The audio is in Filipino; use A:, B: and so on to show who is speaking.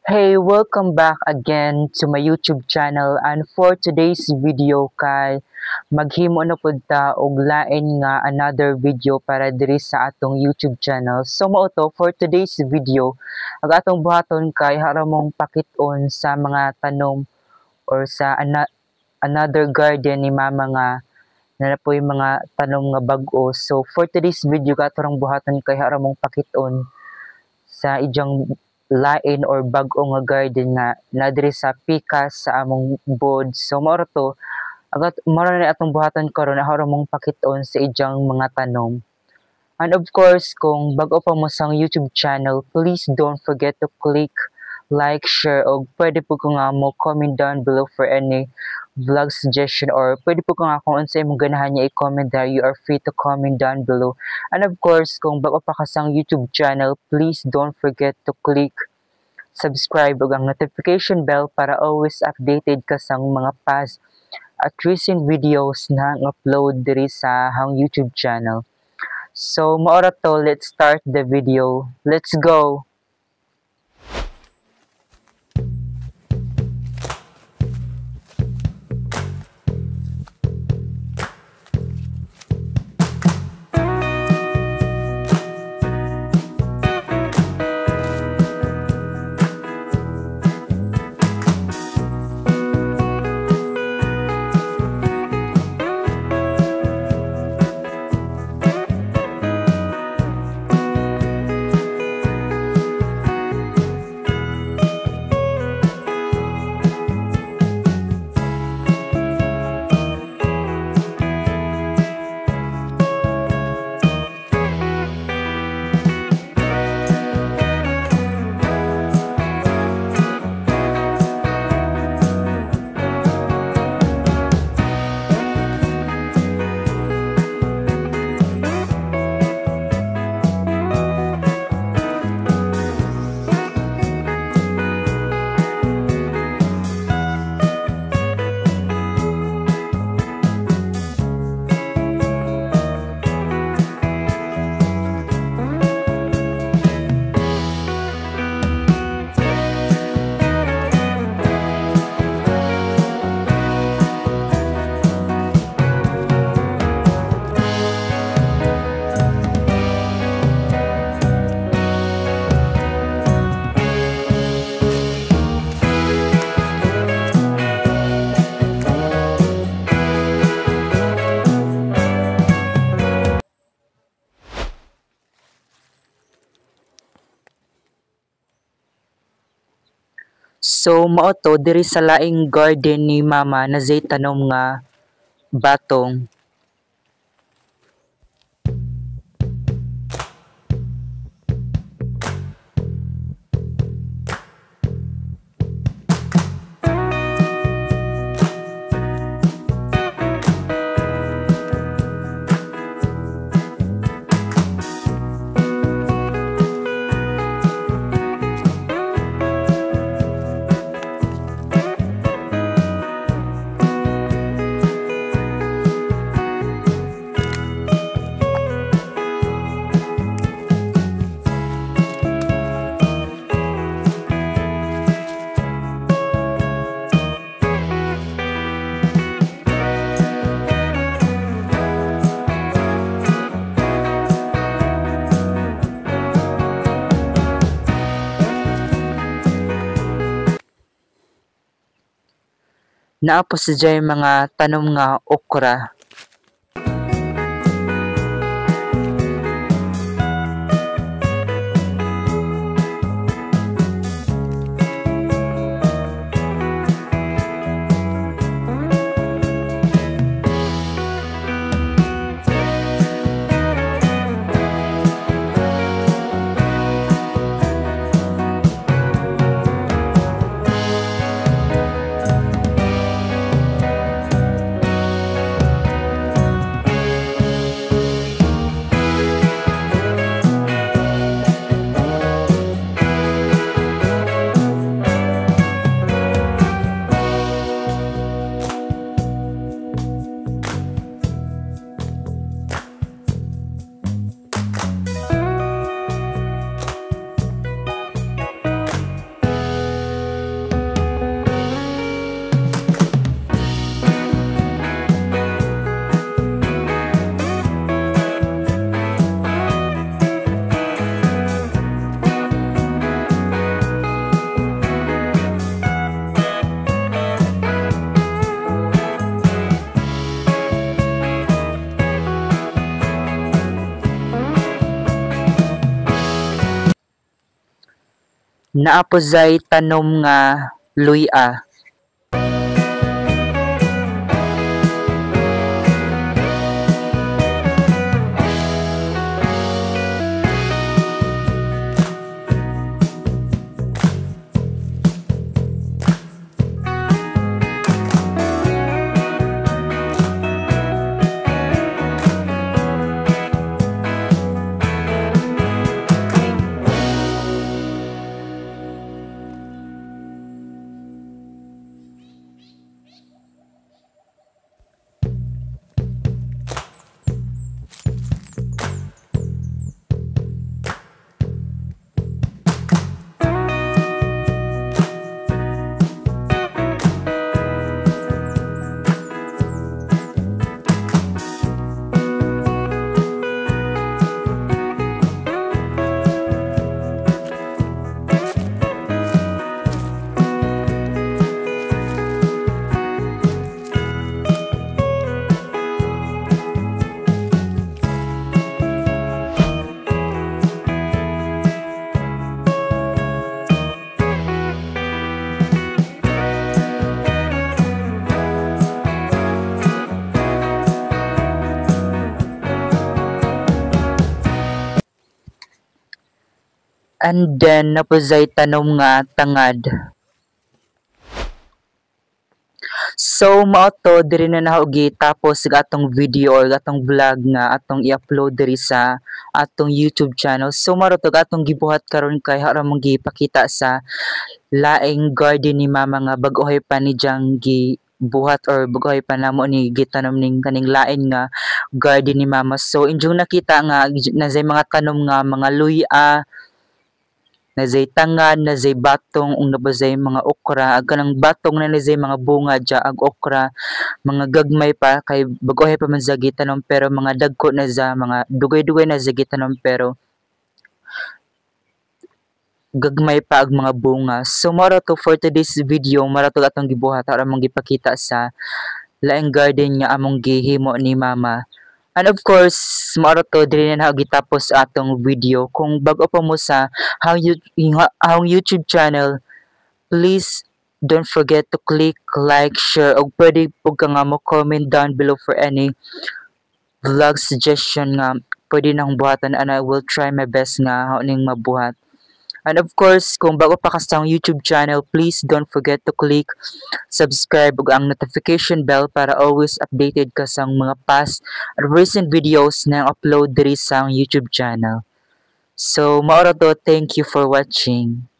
A: Hey, welcome back again to my YouTube channel, and for today's video kay maghimo na pud ta og lain nga another video para diri sa atong YouTube channel. So mao to for today's video, ang atong buhaton kay haramong pakit-on sa mga tanom or sa another garden ni mama nga na po mga tanom nga bag-o. So for today's video katorang buhaton kay haramong pakit-on sa ijang lain or bag-o nga garden nga na diri sa pikas sa among bod. So mao to mao na atong buhaton karon na mong pakit-on sa ijang mga tanom. And of course, kung bag-o pa mo sa YouTube channel, please don't forget to click like, share, o pwede po ko nga mo comment down below for any vlog suggestion, or pwede po ko nga kung unsa imong ganahan niya i-comment there, you are free to comment down below. And of course, kung bago pa ka sa YouTube channel, please don't forget to click subscribe ug ang notification bell para always updated ka sa mga past at recent videos na upload diri sa hang YouTube channel. So, maora to, let's start the video. Let's go! So mao to diri sa laing garden ni mama na tanom nga batong. Naa po sa dyan mga tanom nga okra. Naapozay tanom nga luya. And then napuzay tanom nga tangad. So mao to diri na nahugi tapos atong video or atong vlog nga atong i-upload diri sa atong YouTube channel. So maro to atong gibuhat karon kay hara mong gipakita sa laing garden ni mama nga bag-ohay pa ni diyang gibuhat or bag-ohay pa namo ni gitanom ning kaning lain nga garden ni mama. So injong nakita nga nazay mga tanom nga mga luya, nazay tangad, nazay batong, ug nabazay mga okra, ag kanang batong na nazay mga bunga dya ag okra, mga gagmay pa kay bagohay pa man sa gitanom pero mga dagko na za mga dugay-dugay na sa gitanom pero gagmay pa ag mga bunga. So maro to for today's video, maro to atong gibuhat aron mong gipakita sa laing garden nga among gihimo ni mama. And of course, maro to diri na gitapos atong video. Kung bago pa mo sa ang YouTube channel, please don't forget to click like, share, og pwede po ka nga mo comment down below for any vlog suggestion nga pwede nang buhatan, and I will try my best nga ning mabuhat. And of course, kung bago pa ka sa YouTube channel, please don't forget to click subscribe ug ang notification bell para always updated ka sa mga past and recent videos na upload diri sa YouTube channel. So, maoro to, thank you for watching.